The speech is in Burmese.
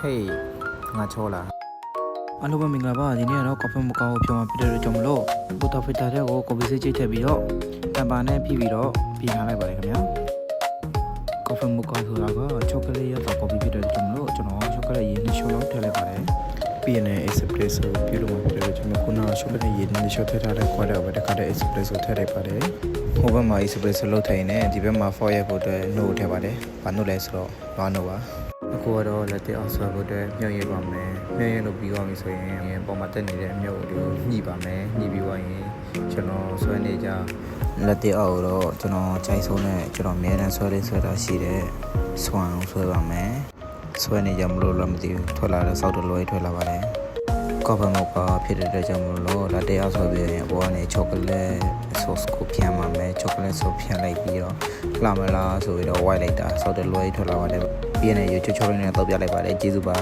Hey, ngã chỗ là အားလုံးပဲမင်္ဂလာပါဒီနေ့ကတော့ကော်ဖီမကာကိုပြောင်းပြတဲ့ကြောင့်မလို့ဘူတာဖီတာတဲ့ကိုကော်ဖီဆေးချိတ်ထည့်ပြီးတော့တံပါနဲ့ပြီးပြီးတော့ပြင်ထားလိုက်ပါတယ်ခင်ဗျာကော်ဖီမကာဆိုတာကချောကလက်ရတော့ကော်ဖီဖြစ်တဲ့ကြောင့်မလို့ကျွန်တော်ချောကလက်ရင်းနဲ့ရှော့လောက်ထည့်လိုက်ပါတယ်ပြီးရင် espresso ပြုလုပ်မှာဖြစ်တဲ့ကျွန်တော်ခုနချောကလက်ရင်းနဲ့ရှော့ထည့်ထားတဲ့ခွာတဲ့ဘက်တခါတည်း espresso ထည့်လိုက်ပါတယ်ဟိုဘက်မှာ espresso လောက်ထည့်နေဒီဘက်မှာ foil ရဖို့အတွက်နှုတ်ထည့်ပါတယ်ဘာနှုတ်လဲဆိုတော့ဘာနှုတ်ပါအခုကတော့လက်သေးအောင်ဆွဲဖို့အတွက်မြုပ်ရပါမယ်မြုပ်ရလို့ပြီးသွားပြီဆိုရင်ပုံမှန်တက်နေတဲ့အမြုပ်ကိုညှိပါမယ်ညှိပြီးသွားရင်ကျွန်တော်ဆွဲနေကြလက်သေးအောင်တော့ကျွန်တော်ခြိုက်ဆုံးနဲ့ကျွန်တော်အများအားဆွဲလေးဆွဲတာရှိတဲ့ဆွမ်းအောင်ဆွဲပါမယ်ဆွဲနေကြမလို့လည်းမသိဘူးထွက်လာတဲ့စောက်တလွဲထွက်လာပါတယ်ကော်ဖီမိုကာဖြစ်တဲ့ကြောင့်မလို့လက်သေးအောင်ဆွဲပြီးရင်ဘောကနေချောကလက်ဆော့စ်ကိုဖြန်းပါမယ်ချောကလက်ဆော့ဖြန်းလိုက်ပြီးတော့လှမလားဆိုပြီးတော့ဝိုက်လိုက်တာစောက်တလွဲထွက်လာပါတယ်ပြင်းနေရချိုချိုလေးနဲ့တောက်ပြလိုက်ပါတယ်ကျေးဇူးပါ